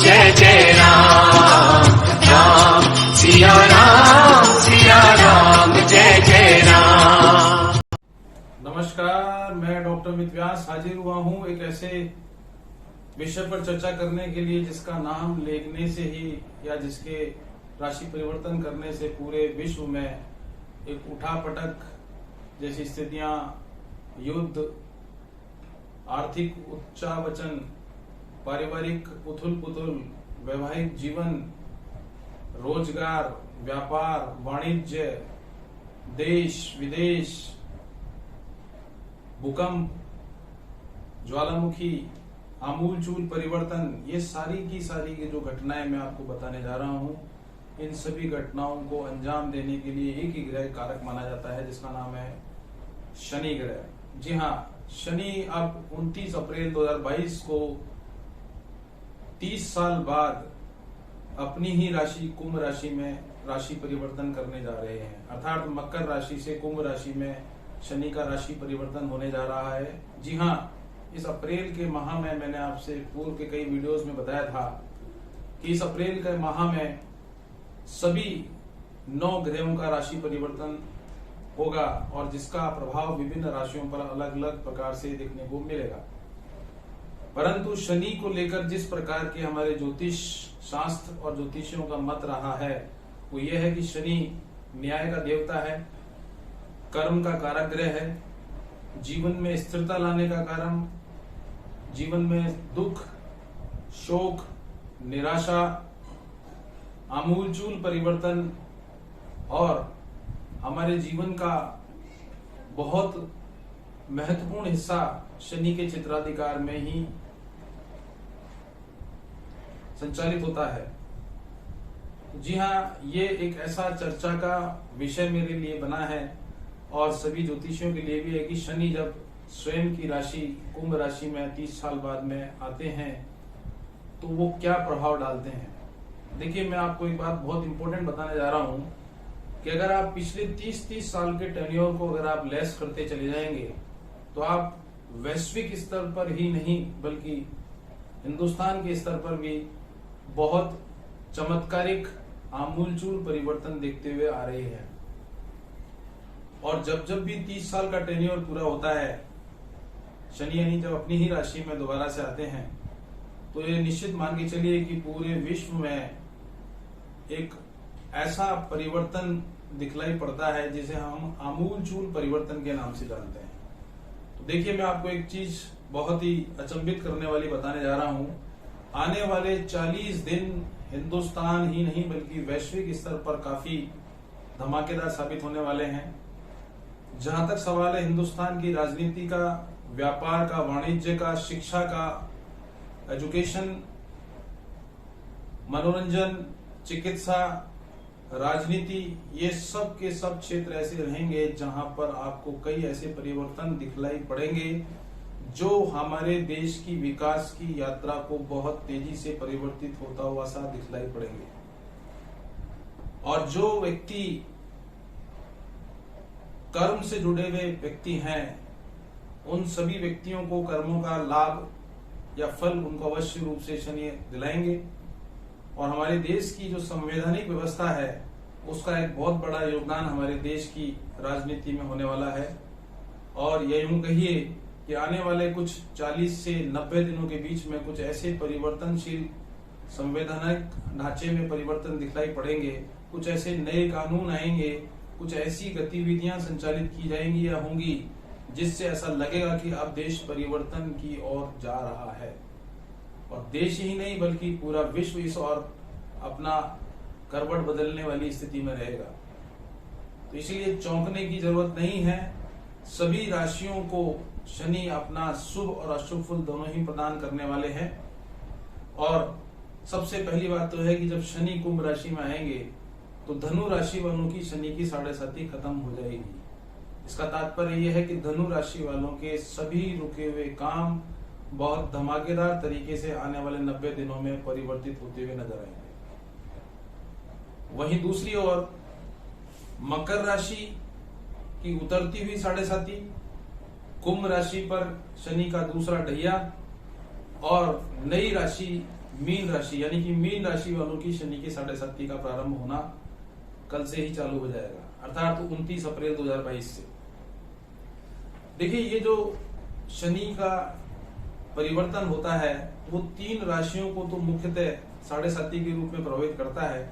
जय जय राम, राम सिया राम, जय जय राम। नमस्कार, मैं डॉक्टर अमित व्यास हाजिर हुआ हूँ एक ऐसे विषय पर चर्चा करने के लिए जिसका नाम लेने से ही या जिसके राशि परिवर्तन करने से पूरे विश्व में एक उठापटक जैसी स्थितियां, युद्ध, आर्थिक उच्चावचन, पारिवारिक उथुल पुथुल, वैवाहिक जीवन, रोजगार, व्यापार, वाणिज्य, देश विदेश, भूकंप, ज्वालामुखी, आमूलचूल परिवर्तन, ये सारी की जो घटनाएं मैं आपको बताने जा रहा हूं, इन सभी घटनाओं को अंजाम देने के लिए एक ही ग्रह कारक माना जाता है जिसका नाम है शनि ग्रह। जी हाँ, शनि अब 29 अप्रैल 2022 को 30 साल बाद अपनी ही राशि कुंभ राशि में राशि परिवर्तन करने जा रहे हैं। अर्थात मकर राशि से कुंभ राशि में शनि का राशि परिवर्तन होने जा रहा है। जी हाँ, इस अप्रैल के माह में मैंने आपसे पूर्व के कई वीडियोस में बताया था कि इस अप्रैल के माह में सभी 9 ग्रहों का राशि परिवर्तन होगा और जिसका प्रभाव विभिन्न राशियों पर अलग अलग प्रकार से देखने को मिलेगा। परंतु शनि को लेकर जिस प्रकार के हमारे ज्योतिष शास्त्र और ज्योतिषियों का मत रहा है वो यह है कि शनि न्याय का देवता है, कर्म का कारक ग्रह है, जीवन में स्थिरता लाने का कारण, जीवन में दुख, शोक, निराशा, आमूलचूल परिवर्तन और हमारे जीवन का बहुत महत्वपूर्ण हिस्सा शनि के चित्राधिकार में ही संचालित होता है। जी हाँ, ये एक ऐसा चर्चा का विषय मेरे लिए बना है और सभी ज्योतिषियों के लिए भी है कि शनि जब स्वयं की राशि कुंभ राशि में 30 साल बाद में आते हैं तो वो क्या प्रभाव डालते हैं। देखिए, मैं आपको एक बात बहुत इंपॉर्टेंट बताने जा रहा हूं कि अगर आप पिछले 30 साल के टेन्योर को अगर आप लेस करते चले जाएंगे तो आप वैश्विक स्तर पर ही नहीं बल्कि हिंदुस्तान के स्तर पर भी बहुत चमत्कारिक आमूलचूल परिवर्तन देखते हुए आ रहे हैं। और जब भी 30 साल का टेन्योर पूरा होता है, शनि यानी जब अपनी ही राशि में दोबारा से आते हैं, तो ये निश्चित मान के चलिए कि पूरे विश्व में एक ऐसा परिवर्तन दिखलाई पड़ता है जिसे हम आमूलचूल परिवर्तन के नाम से जानते हैं। तो देखिए, मैं आपको एक चीज बहुत ही अचंभित करने वाली बताने जा रहा हूं। आने वाले 40 दिन हिंदुस्तान ही नहीं बल्कि वैश्विक स्तर पर काफी धमाकेदार साबित होने वाले हैं। जहां तक सवाल है हिंदुस्तान की राजनीति का, व्यापार का, वाणिज्य का, शिक्षा का, एजुकेशन, मनोरंजन, चिकित्सा, राजनीति, ये सब के सब क्षेत्र ऐसे रहेंगे जहां पर आपको कई ऐसे परिवर्तन दिखलाई पड़ेंगे जो हमारे देश की विकास की यात्रा को बहुत तेजी से परिवर्तित होता हुआ सा दिखलाई पड़ेंगे। और जो व्यक्ति कर्म से जुड़े हुए व्यक्ति हैं, उन सभी व्यक्तियों को कर्मों का लाभ या फल उनको अवश्य रूप से शनि दिलाएंगे। और हमारे देश की जो संवैधानिक व्यवस्था है उसका एक बहुत बड़ा योगदान हमारे देश की राजनीति में होने वाला है। और ये यूं कहिए कि आने वाले कुछ 40 से 90 दिनों के बीच में कुछ ऐसे परिवर्तनशील संवैधानिक ढांचे में परिवर्तन दिखलाई पड़ेंगे, कुछ ऐसे नए कानून आएंगे, कुछ ऐसी गतिविधियां संचालित की जाएंगी या होंगी जिससे ऐसा लगेगा कि अब देश परिवर्तन की ओर जा रहा है। और देश ही नहीं बल्कि पूरा विश्व इस ओर अपना करवट बदलने वाली स्थिति में रहेगा। तो इसलिए चौंकने की जरूरत नहीं है। सभी राशियों को शनि अपना शुभ और अशुभ फल दोनों ही प्रदान करने वाले हैं। और सबसे पहली बात तो है कि जब शनि कुंभ राशि में आएंगे तो धनु राशि वालों की शनि की 7.5 खत्म हो जाएगी। इसका तात्पर्य यह है कि धनु राशि वालों के सभी रुके हुए काम बहुत धमाकेदार तरीके से आने वाले 90 दिनों में परिवर्तित होते हुए नजर आएंगे। वहीं दूसरी ओर मकर राशि की उतरती हुई 7.5, कुंभ राशि पर शनि का दूसरा ढैया और नई राशि मीन राशि, यानी कि मीन राशि वालों की शनि की 7.5 का प्रारंभ होना कल से ही चालू हो जाएगा, अर्थात 29 अप्रैल 2022 से। देखिए, ये जो शनि का परिवर्तन होता है वो 3 राशियों को तो मुख्यतः 7.5 के रूप में प्रभावित करता है,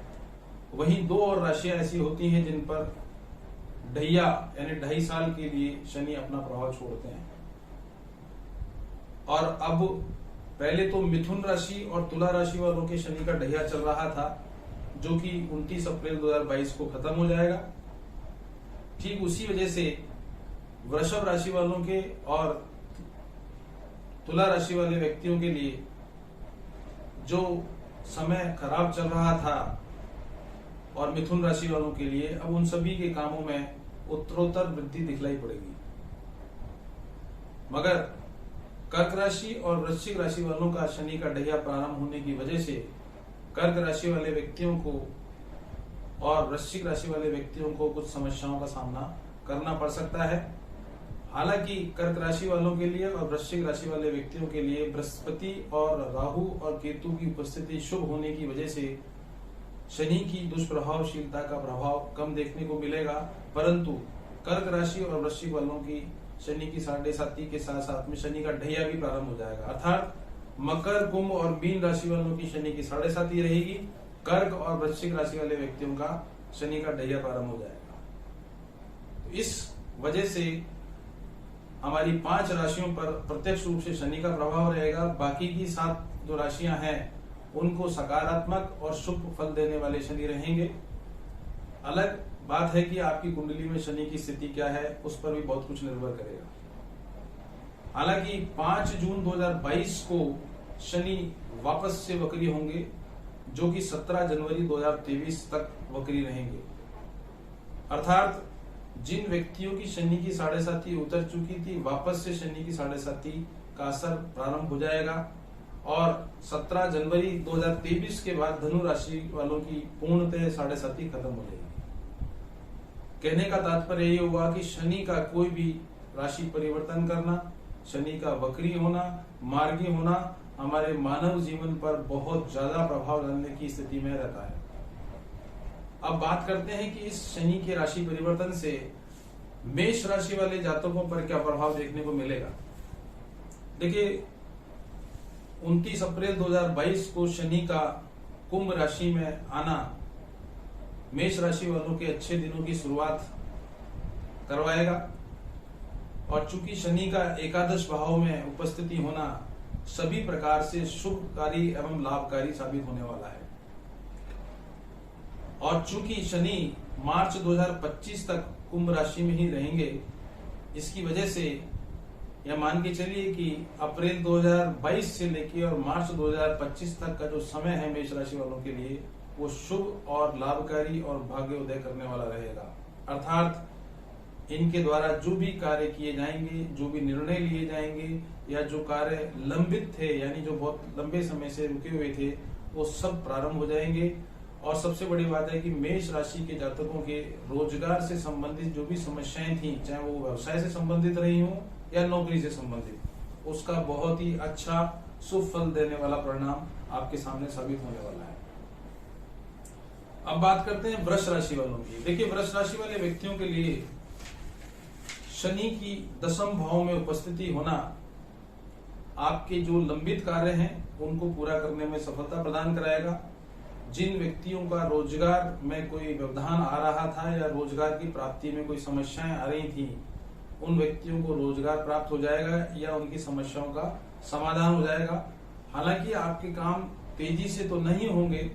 वहीं 2 और राशियां ऐसी होती हैं जिन पर ढैया यानी 2.5 साल के लिए शनि अपना प्रभाव छोड़ते हैं। और अब पहले तो मिथुन राशि और तुला राशि वालों के शनि का ढैया चल रहा था, जो कि 29 अप्रैल 2022 को खत्म हो जाएगा। ठीक उसी वजह से वृषभ राशि वालों के और तुला राशि वाले व्यक्तियों के लिए जो समय खराब चल रहा था और मिथुन राशि वालों के लिए अब उन सभी के कामों में उत्तरोत्तर वृद्धि दिखलाई पड़ेगी। मगर कर्क राशि और वृश्चिक राशि वालों का शनि का ढैया प्रारंभ होने की वजह से कर्क राशि वाले व्यक्तियों को और वृश्चिक राशि वाले व्यक्तियों को कुछ समस्याओं का सामना करना पड़ सकता है। हालांकि कर्क राशि वालों के लिए और वृश्चिक राशि वाले व्यक्तियों के लिए बृहस्पति और राहु और केतु की उपस्थिति शुभ होने की वजह से शनि की दुष्प्रभावशीलता का प्रभाव कम देखने को मिलेगा, परंतु कर्क राशि और वृश्चिक वालों की शनि की 7.5 के साथ साथ में शनि का ढैया भी प्रारंभ हो जाएगा, अर्थात मकर, कुंभ और मीन राशि वालों की शनि की 7.5 रहेगी, कर्क और वृश्चिक राशि वाले व्यक्तियों का शनि का ढैया प्रारंभ हो जाएगा। तो इस वजह से हमारी 5 राशियों पर प्रत्यक्ष रूप से शनि का प्रभाव रहेगा, बाकी की 7 जो राशियां हैं उनको सकारात्मक और शुभ फल देने वाले शनि रहेंगे। अलग बात है कि आपकी कुंडली में शनि की स्थिति क्या है, उस पर भी बहुत कुछ निर्भर करेगा। हालांकि 5 जून 2022 को शनि वापस से वक्री होंगे, जो कि 17 जनवरी 2023 तक वक्री रहेंगे। अर्थात जिन व्यक्तियों की शनि की 7.5 उतर चुकी थी, वापस से शनि की 7.5 का असर प्रारंभ हो जाएगा और 17 जनवरी 2023 के बाद धनु राशि वालों की पूर्णतः 7.5 खत्म हो जाएगी। कहने का तात्पर्य ये हुआ कि शनि का कोई भी राशि परिवर्तन करना, शनि का वक्री होना, मार्गी होना हमारे मानव जीवन पर बहुत ज्यादा प्रभाव डालने की स्थिति में रहता है। अब बात करते हैं कि इस शनि के राशि परिवर्तन से मेष राशि वाले जातकों पर क्या प्रभाव देखने को मिलेगा। देखिए, 29 अप्रैल 2022 को शनि का कुंभ राशि में आना मेष राशि वालों के अच्छे दिनों की शुरुआत करवाएगा, और चूंकि शनि का एकादश भाव में उपस्थिति होना सभी प्रकार से शुभकारी एवं लाभकारी साबित होने वाला है। और चूंकि शनि मार्च 2025 तक कुंभ राशि में ही रहेंगे, इसकी वजह से यह मान के चलिए कि अप्रैल 2022 से लेकर और मार्च 2025 तक का जो समय है मेष राशि वालों के लिए वो शुभ और लाभकारी और भाग्योदय करने वाला रहेगा। अर्थात इनके द्वारा जो भी कार्य किए जाएंगे, जो भी निर्णय लिए जाएंगे या जो कार्य लंबित थे यानी जो बहुत लंबे समय से रुके हुए थे, वो सब प्रारंभ हो जाएंगे। और सबसे बड़ी बात है कि मेष राशि के जातकों के रोजगार से संबंधित जो भी समस्याएं थी, चाहे वो व्यवसाय से संबंधित रही हो या नौकरी से संबंधित, उसका बहुत ही अच्छा शुभ फल देने वाला परिणाम आपके सामने साबित होने वाला है। अब बात करते हैं वृष राशि वालों की। देखिए, वृष राशि वाले व्यक्तियों के लिए शनि की 10वें भाव में उपस्थिति होना आपके जो लंबित कार्य हैं उनको पूरा करने में सफलता प्रदान कराएगा। जिन व्यक्तियों का रोजगार में कोई व्यवधान आ रहा था या रोजगार की प्राप्ति में कोई समस्याएं आ रही थी, उन व्यक्तियों को रोजगार प्राप्त हो जाएगा या उनकी समस्याओं का समाधान हो जाएगा। हालांकि आपके काम तेजी से तो नहीं होंगे,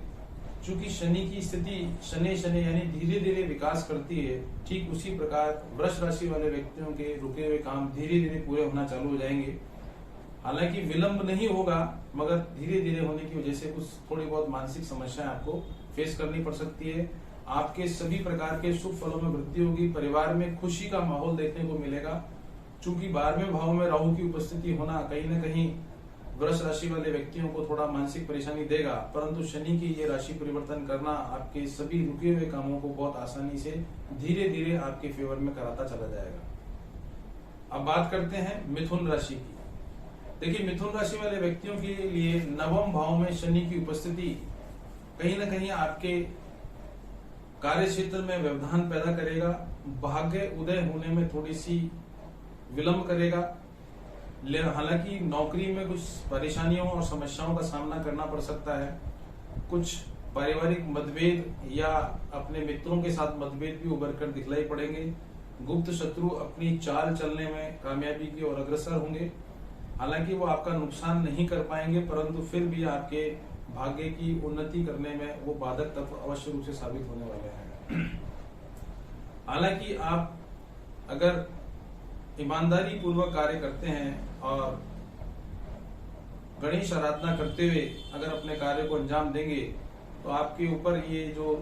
चूंकि शनि की स्थिति शनि यानी धीरे धीरे विकास करती है, ठीक उसी प्रकार वृष राशि वाले व्यक्तियों के रुके हुए काम धीरे धीरे पूरे होना चालू हो जाएंगे। हालांकि विलंब नहीं होगा, मगर धीरे धीरे होने की वजह से कुछ थोड़ी बहुत मानसिक समस्याएं आपको फेस करनी पड़ सकती है। आपके सभी प्रकार के शुभ फलों में वृद्धि होगी, परिवार में खुशी का माहौल देखने को मिलेगा। चूंकि 12वें भाव में राहु की उपस्थिति होना कहीं न कहीं वृष राशि वाले व्यक्तियों को थोड़ा मानसिक परेशानी देगा, परंतु शनि की ये राशि परिवर्तन करना आपके सभी रुके हुए कामों को बहुत आसानी से धीरे धीरे आपके फेवर में कराता चला जाएगा। अब बात करते हैं मिथुन राशि की। देखिए, मिथुन राशि वाले व्यक्तियों के लिए नवम भाव में शनि की उपस्थिति कहीं ना कहीं आपके कार्य क्षेत्र में व्यवधान पैदा करेगा। भाग्य उदय होने में थोड़ी सी विलंब करेगा। हालांकि नौकरी में कुछ परेशानियों और समस्याओं का सामना करना पड़ सकता है। कुछ पारिवारिक मतभेद या अपने मित्रों के साथ मतभेद भी उभर कर दिखलाई पड़ेंगे। गुप्त शत्रु अपनी चाल चलने में कामयाबी की ओर अग्रसर होंगे। हालांकि वो आपका नुकसान नहीं कर पाएंगे, परंतु फिर भी आपके भाग्य की उन्नति करने में वो बाधक तत्व अवश्य रूप से साबित होने वाले हैं। हालांकि आप अगर ईमानदारी पूर्वक कार्य करते हैं और गणेश आराधना करते हुए अगर अपने कार्य को अंजाम देंगे तो आपके ऊपर ये जो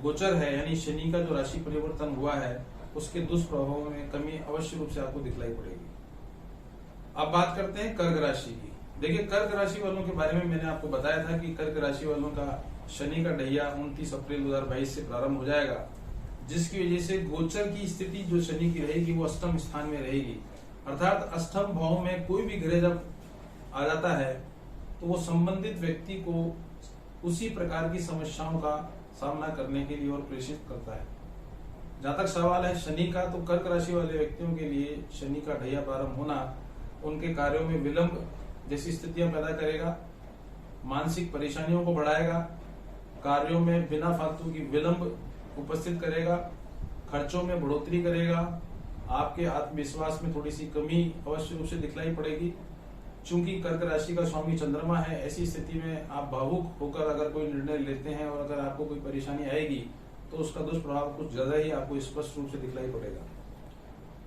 गोचर है यानी शनि का जो राशि परिवर्तन हुआ है उसके दुष्प्रभावों में कमी अवश्य रूप से आपको दिखलाई पड़ेगी। अब बात करते हैं कर्क राशि की। देखिए, कर्क राशि वालों के बारे में मैंने आपको बताया था कि कर्क राशि वालों का शनि का ढैया 29 अप्रैल 2022 से प्रारंभ हो जाएगा, जिसकी वजह से गोचर की स्थिति जो शनि की रहेगी वो अष्टम स्थान में रहेगी। अर्थात अष्टम भाव में कोई भी ग्रह जब आ जाता है तो वो संबंधित व्यक्ति को उसी प्रकार की समस्याओं का सामना करने के लिए और प्रेषित करता है। जहां तक सवाल है शनि का, तो कर्क राशि वाले व्यक्तियों के लिए शनि का ढैया प्रारंभ होना उनके कार्यों में विलंब जैसी स्थितियां पैदा करेगा, मानसिक परेशानियों को बढ़ाएगा, कार्यों में बिना फालतू की विलंब उपस्थित करेगा, खर्चों में बढ़ोतरी करेगा, आपके आत्मविश्वास में थोड़ी सी कमी अवश्य रूप से दिखलाई पड़ेगी। चूंकि कर्क राशि का स्वामी चंद्रमा है, ऐसी स्थिति में आप भावुक होकर अगर कोई निर्णय लेते हैं और अगर आपको कोई परेशानी आएगी तो उसका दुष्प्रभाव कुछ ज्यादा ही आपको स्पष्ट रूप से दिखलाई पड़ेगा।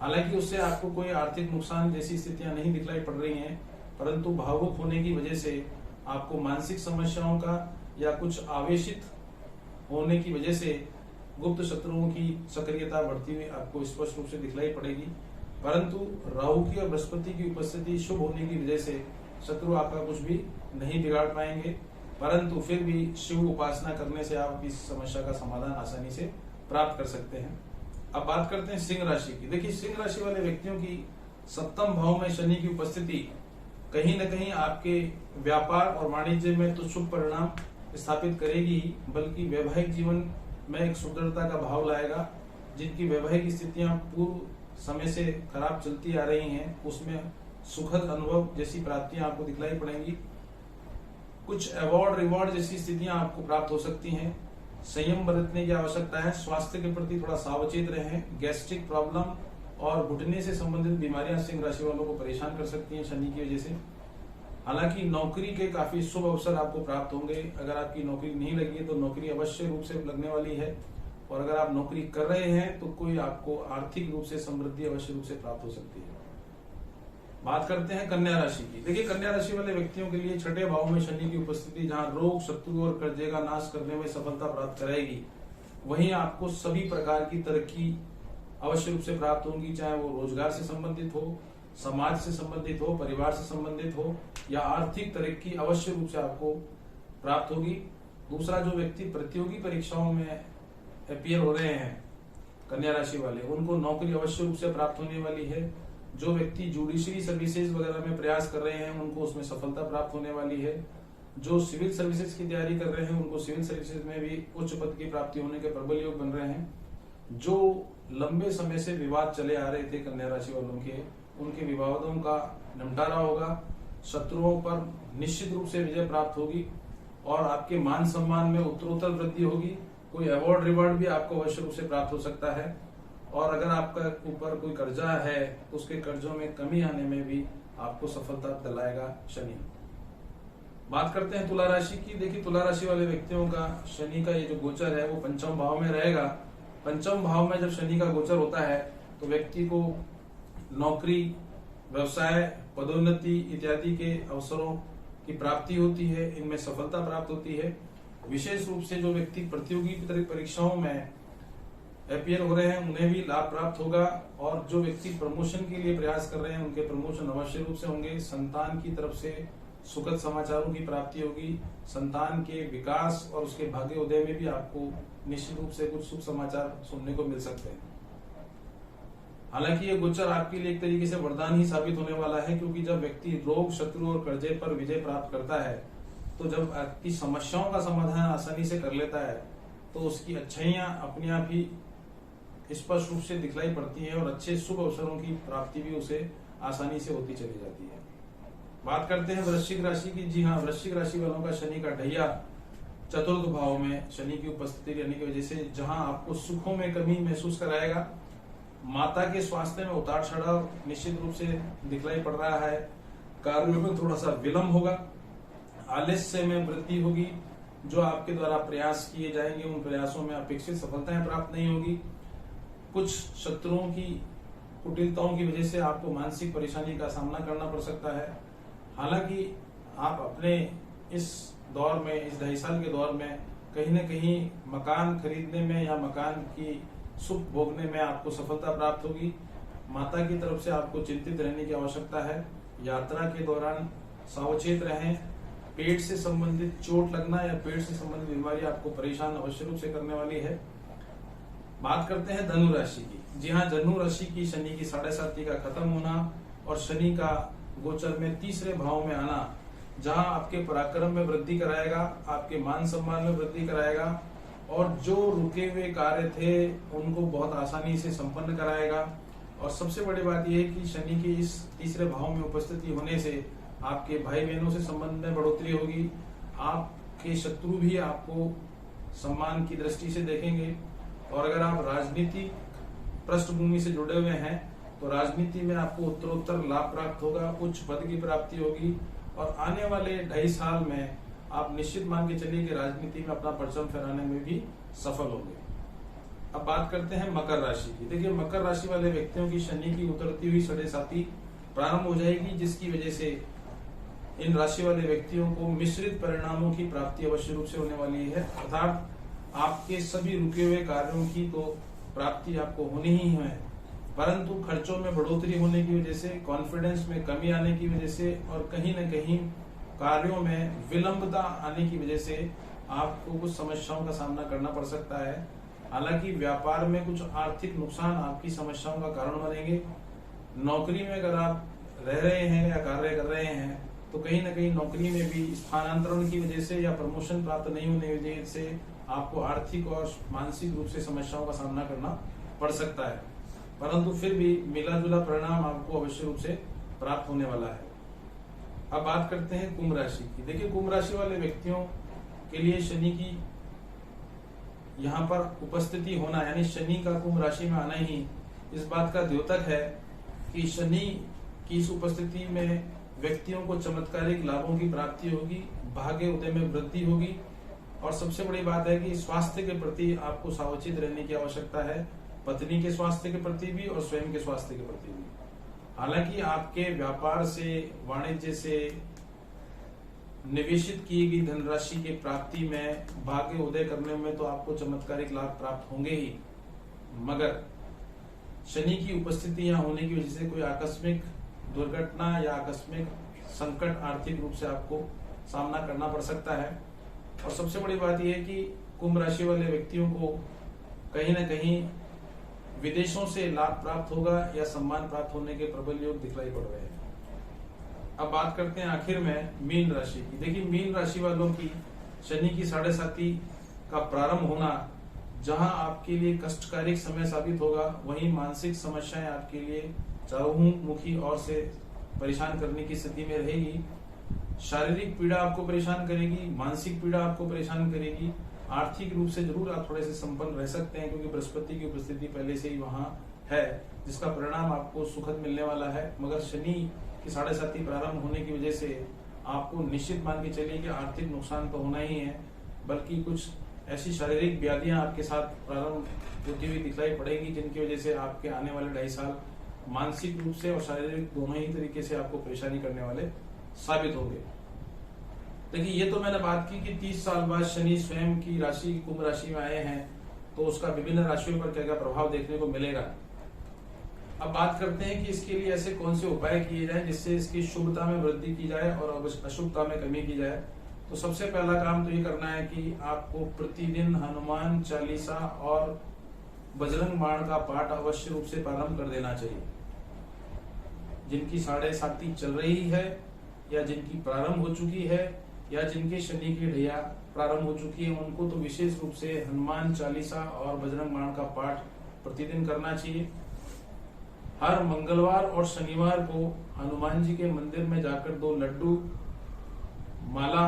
हालांकि उससे आपको कोई आर्थिक नुकसान जैसी स्थितियां नहीं दिखलाई पड़ रही हैं, परंतु भावुक होने की वजह से आपको मानसिक समस्याओं का या कुछ आवेशित होने की वजह से गुप्त शत्रुओं की सक्रियता बढ़ती हुई आपको स्पष्ट रूप से दिखलाई पड़ेगी। परंतु राहु की और बृहस्पति की उपस्थिति शुभ होने की वजह से शत्रु आपका कुछ भी नहीं बिगाड़ पाएंगे, परंतु फिर भी शिव उपासना करने से आप इस समस्या का समाधान आसानी से प्राप्त कर सकते हैं। अब बात करते हैं सिंह राशि की। देखिए, सिंह राशि वाले व्यक्तियों की सप्तम भाव में शनि की उपस्थिति कहीं न कहीं आपके व्यापार और वाणिज्य में तो शुभ परिणाम स्थापित करेगी, बल्कि वैवाहिक जीवन में एक सुदृढ़ता का भाव लाएगा। जिनकी वैवाहिक स्थितियां पूर्व समय से खराब चलती आ रही हैं, उसमें सुखद अनुभव जैसी प्राप्तियां आपको दिखलाई पड़ेंगी। कुछ अवार्ड रिवॉर्ड जैसी स्थितियां आपको प्राप्त हो सकती हैं। संयम बरतने की आवश्यकता है। स्वास्थ्य के प्रति थोड़ा सावचेत रहें। गैस्ट्रिक प्रॉब्लम और घुटने से संबंधित बीमारियां सिंह राशि वालों को परेशान कर सकती हैं शनि की वजह से। हालांकि नौकरी के काफी शुभ अवसर आपको प्राप्त होंगे। अगर आपकी नौकरी नहीं लगी तो नौकरी अवश्य रूप से लगने वाली है, और अगर आप नौकरी कर रहे हैं तो कोई आपको आर्थिक रूप से समृद्धि अवश्य रूप से प्राप्त हो सकती है। बात करते हैं कन्या राशि की। देखिए, कन्या राशि वाले व्यक्तियों के लिए छठे भाव में शनि की उपस्थिति जहां रोग, शत्रु और कर्जे का नाश करने में सफलता प्राप्त कराएगी, वहीं आपको सभी प्रकार की तरक्की अवश्य रूप से प्राप्त होंगी, चाहे वो रोजगार से संबंधित हो, समाज से संबंधित हो, परिवार से संबंधित हो, या आर्थिक तरक्की अवश्य रूप से आपको प्राप्त होगी। दूसरा, जो व्यक्ति प्रतियोगी परीक्षाओं में अपीयर हो रहे हैं कन्या राशि वाले, उनको नौकरी अवश्य रूप से प्राप्त होने वाली है। जो व्यक्ति जुडिशरी सर्विसेज वगैरह में प्रयास कर रहे हैं उनको उसमें सफलता प्राप्त होने वाली है। जो सिविल सर्विसेज की तैयारी कर रहे हैं उनको सिविल सर्विसेज में भी उच्च पद की प्राप्ति होने के प्रबल योग बन रहे हैं। जो लंबे समय से विवाद चले आ रहे थे कन्या राशि वालों के, उनके विवादों का निपटारा होगा। शत्रुओं पर निश्चित रूप से विजय प्राप्त होगी और आपके मान सम्मान में उत्तरोत्तर वृद्धि होगी। कोई अवार्ड रिवॉर्ड भी आपको अवश्य रूप से प्राप्त हो सकता है। और अगर आपका ऊपर कोई कर्जा है तो उसके कर्जों में कमी आने में भी आपको सफलता दिलाएगा शनि। बात करते हैं तुला राशि की। देखिए, तुला राशि वाले व्यक्तियों का शनि का ये जो गोचर है वो पंचम भाव में रहेगा। पंचम भाव में जब शनि का गोचर होता है तो व्यक्ति को नौकरी, व्यवसाय, पदोन्नति इत्यादि के अवसरों की प्राप्ति होती है, इनमें सफलता प्राप्त होती है। विशेष रूप से जो व्यक्ति प्रतियोगी परीक्षाओं में अपीयर हो रहे हैं उन्हें भी लाभ प्राप्त होगा, और जो व्यक्ति प्रमोशन के लिए प्रयास कर रहे हैं उनके प्रमोशन अवश्य रूप से होंगे। संतान की तरफ से सुखद समाचारों की प्राप्ति होगी। संतान के विकास और उसके भाग्य उदय में भी आपको निश्चित रूप से कुछ शुभ समाचार सुनने को मिल सकते हैं। हालांकि ये गोचर आपके लिए एक तरीके से वरदान ही साबित होने वाला है, क्योंकि जब व्यक्ति रोग, शत्रु और कर्जे पर विजय प्राप्त करता है, तो जब आपकी समस्याओं का समाधान आसानी से कर लेता है, तो उसकी अच्छाइयां अपने आप ही स्पष्ट रूप से दिखलाई पड़ती है और अच्छे शुभ अवसरों की प्राप्ति भी उसे आसानी से होती चली जाती है। बात करते हैं वृश्चिक राशि की। जी हाँ, वृश्चिक राशि वालों का शनि का ढैया चतुर्थ भाव में शनि की उपस्थिति रहने की वजह से जहां आपको सुखों में कमी महसूस कराएगा, माता के स्वास्थ्य में उतार चढ़ाव निश्चित रूप से दिखलाई पड़ रहा है, कार्यों में थोड़ा सा विलंब होगा, आलस्य में वृद्धि होगी, जो आपके द्वारा प्रयास किए जाएंगे उन प्रयासों में अपेक्षित सफलताएं प्राप्त नहीं होगी, कुछ शत्रुओं की कुटिलताओं की वजह से आपको मानसिक परेशानी का सामना करना पड़ सकता है। हालांकि आप अपने इस दौर में, इस 2.5 साल के दौर में कहीं न कहीं मकान खरीदने में या मकान की सुख भोगने में आपको सफलता प्राप्त होगी। माता की तरफ से आपको चिंतित रहने की आवश्यकता है। यात्रा के दौरान सावचेत रहें। पेट से संबंधित चोट लगना या पेट से संबंधित बीमारी आपको परेशान अवश्य रूप से करने वाली है। बात करते हैं धनु राशि की। जी हाँ, धनु राशि की शनि की 7.5 का खत्म होना और शनि का गोचर में तीसरे भाव में आना, जहां आपके पराक्रम में वृद्धि कराएगा, आपके मान सम्मान में वृद्धि कराएगा और जो रुके हुए कार्य थे उनको बहुत आसानी से संपन्न कराएगा। और सबसे बड़ी बात यह है कि शनि की इस तीसरे भाव में उपस्थिति होने से आपके भाई बहनों से संबंध में बढ़ोतरी होगी। आपके शत्रु भी आपको सम्मान की दृष्टि से देखेंगे। और अगर आप राजनीतिक पृष्ठभूमि से जुड़े हुए हैं तो राजनीति में आपको उत्तरोत्तर लाभ प्राप्त होगा, उच्च पद की प्राप्ति होगी और आने वाले 2.5 साल में आप निश्चित मान के चलिए कि राजनीति में अपना परचम फहराने में भी सफल होंगे। अब बात करते हैं मकर राशि की। देखिए, मकर राशि वाले व्यक्तियों की शनि की उतरती हुई 7.5 प्रारंभ हो जाएगी, जिसकी वजह से इन राशि वाले व्यक्तियों को मिश्रित परिणामों की प्राप्ति अवश्य रूप से होने वाली है। अर्थात आपके सभी रुके हुए कार्यों की तो प्राप्ति आपको होनी ही है, परंतु खर्चों में बढ़ोतरी होने की वजह से, कॉन्फिडेंस में कमी आने की वजह से और कहीं न कहीं कार्यों में विलंबता आने की वजह से आपको कुछ समस्याओं का सामना करना पड़ सकता है। हालांकि व्यापार में कुछ आर्थिक नुकसान आपकी समस्याओं का कारण बनेंगे। नौकरी में अगर आप रह रहे हैं या कार्य कर रहे हैं तो कहीं न कहीं नौकरी में भी स्थानांतरण की वजह से या प्रमोशन प्राप्त नहीं होने की वजह से आपको आर्थिक और मानसिक रूप से समस्याओं का सामना करना पड़ सकता है, परंतु फिर भी मिला जुला परिणाम आपको अवश्य रूप से प्राप्त होने वाला है। अब बात करते हैं कुंभ राशि की। देखिए, कुंभ राशि वाले व्यक्तियों के लिए शनि की यहाँ पर उपस्थिति होना, यानी शनि का कुंभ राशि में आना ही इस बात का द्योतक है कि शनि की इस उपस्थिति में व्यक्तियों को चमत्कारिक लाभों की प्राप्ति होगी, भाग्य उदय में वृद्धि होगी और सबसे बड़ी बात है कि स्वास्थ्य के प्रति आपको सावचेत रहने की आवश्यकता है, पत्नी के स्वास्थ्य के प्रति भी और स्वयं के स्वास्थ्य के प्रति भी। हालांकि आपके व्यापार से, वाणिज्य से निवेशित की गई धनराशि के प्राप्ति में, भाग्य उदय करने में तो आपको चमत्कारिक लाभ प्राप्त होंगे ही, मगर शनि की उपस्थिति यहाँ होने की वजह से कोई आकस्मिक दुर्घटना या आकस्मिक संकट आर्थिक रूप से आपको सामना करना पड़ सकता है। और सबसे बड़ी बात यह है कि कुंभ राशि वाले व्यक्तियों को कहीं न कहीं विदेशों से लाभ प्राप्त होगा या सम्मान प्राप्त होने के प्रबल योग दिखलाई पड़ रहे हैं। अब बात करते हैं आखिर में मीन राशि की। देखिए, मीन राशि वालों की शनि की 7.5 का प्रारंभ होना जहां आपके लिए कष्टकारी समय साबित होगा, वहीं मानसिक समस्याएं आपके लिए चहुमुखी और से परेशान करने की स्थिति में रहेगी। शारीरिक पीड़ा आपको परेशान करेगी, मानसिक पीड़ा आपको परेशान करेगी। आर्थिक रूप से जरूर आप थोड़े से संपन्न रह सकते हैं, क्योंकि बृहस्पति की उपस्थिति पहले से ही वहां है, जिसका परिणाम आपको सुखद मिलने वाला है। मगर शनि की 7.5 प्रारंभ होने की वजह से आपको निश्चित मान के चलिए कि आर्थिक नुकसान तो होना ही है, बल्कि कुछ ऐसी शारीरिक व्याधियां आपके साथ प्रारंभ होती हुई दिखलाई पड़ेगी, जिनकी वजह से आपके आने वाले 2.5 साल मानसिक रूप से और शारीरिक दोनों ही तरीके से आपको परेशानी करने वाले साबित होंगे। देखिए, ये तो मैंने बात की कि 30 साल बाद शनि स्वयं की राशि कुंभ राशि में आए हैं, तो उसका विभिन्न राशियों पर क्या क्या प्रभाव देखने को मिलेगा। अब बात करते हैं कि इसके लिए ऐसे कौन से उपाय किए जाएं जिससे इसकी शुभता में वृद्धि की जाए और अशुभता में कमी की जाए। तो सबसे पहला काम तो ये करना है कि आपको प्रतिदिन हनुमान चालीसा और बजरंग बाण का पाठ अवश्य रूप से प्रारंभ कर देना चाहिए। जिनकी 7.5 चल रही है या जिनकी प्रारंभ हो चुकी है या जिनके शनि की ढैया प्रारंभ हो चुकी है, उनको तो विशेष रूप से हनुमान चालीसा और बजरंग बाण का पाठ प्रतिदिन करना चाहिए। हर मंगलवार और शनिवार को हनुमान जी के मंदिर में जाकर 2 लड्डू, माला,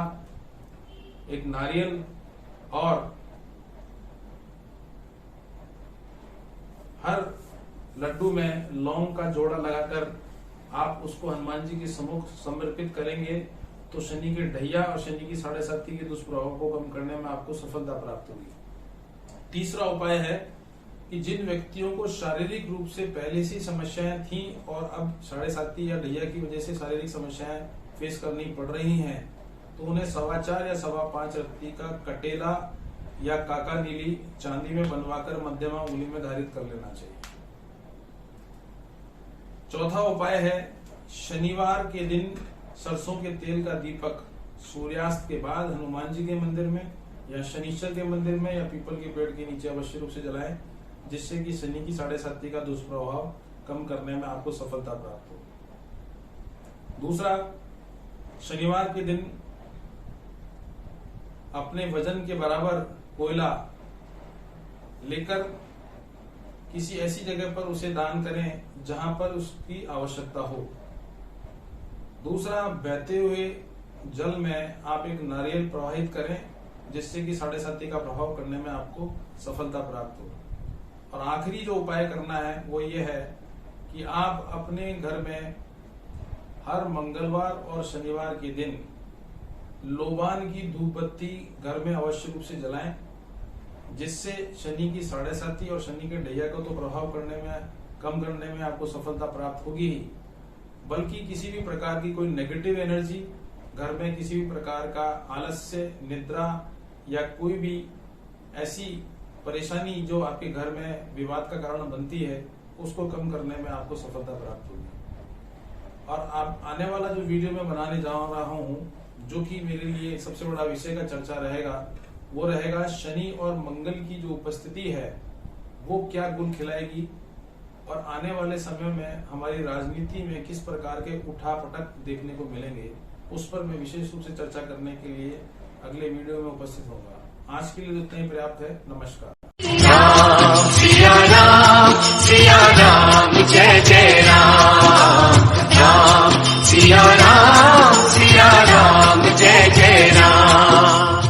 एक नारियल और हर लड्डू में लौंग का जोड़ा लगाकर आप उसको हनुमान जी के सम्मुख समर्पित करेंगे तो शनि के ढैया और शनि की 7.5 के दुष्प्रभाव को कम करने में आपको सफलता प्राप्त होगी। तीसरा उपाय है कि जिन व्यक्तियों को शारीरिक रूप से पहले से समस्याएं थी और अब 7.5 या ढैया की वजह से शारीरिक समस्याएं फेस करनी पड़ रही हैं, तो उन्हें 4.25 या 5.25 रत्ती का कटेला या काका नीली चांदी में बनवाकर मध्यमा उंगली में धारित कर लेना चाहिए। चौथा उपाय है शनिवार के दिन सरसों के तेल का दीपक सूर्यास्त के बाद हनुमान जी के मंदिर में या शनिश्चर के मंदिर में या पीपल के पेड़ के नीचे अवश्य रूप से जलाएं, जिससे कि शनि की 7.5 का दुष्प्रभाव कम करने में आपको सफलता प्राप्त हो। दूसरा, शनिवार के दिन अपने वजन के बराबर कोयला लेकर किसी ऐसी जगह पर उसे दान करें जहां पर उसकी आवश्यकता हो। दूसरा, बहते हुए जल में आप एक नारियल प्रवाहित करें, जिससे कि 7.5 का प्रभाव करने में आपको सफलता प्राप्त हो। और आखिरी जो उपाय करना है वो ये है कि आप अपने घर में हर मंगलवार और शनिवार के दिन लोबान की धूप बत्ती घर में अवश्य रूप से जलाएं, जिससे शनि की 7.5 और शनि के ढैया को तो प्रभाव करने में कम करने में आपको सफलता प्राप्त होगी ही, बल्कि किसी भी प्रकार की कोई नेगेटिव एनर्जी घर में, किसी भी प्रकार का आलस्य, निद्रा या कोई भी ऐसी परेशानी जो आपके घर में विवाद का कारण बनती है, उसको कम करने में आपको सफलता प्राप्त होगी। और आप आने वाला जो वीडियो मैं बनाने जा रहा हूँ, जो कि मेरे लिए सबसे बड़ा विषय का चर्चा रहेगा, वो रहेगा शनि और मंगल की जो उपस्थिति है वो क्या गुण खिलाएगी और आने वाले समय में हमारी राजनीति में किस प्रकार के उठापटक देखने को मिलेंगे, उस पर मैं विशेष रूप से चर्चा करने के लिए अगले वीडियो में उपस्थित होगा। आज के लिए इतना ही पर्याप्त है। नमस्कार। राम सिया राम जय जय राम।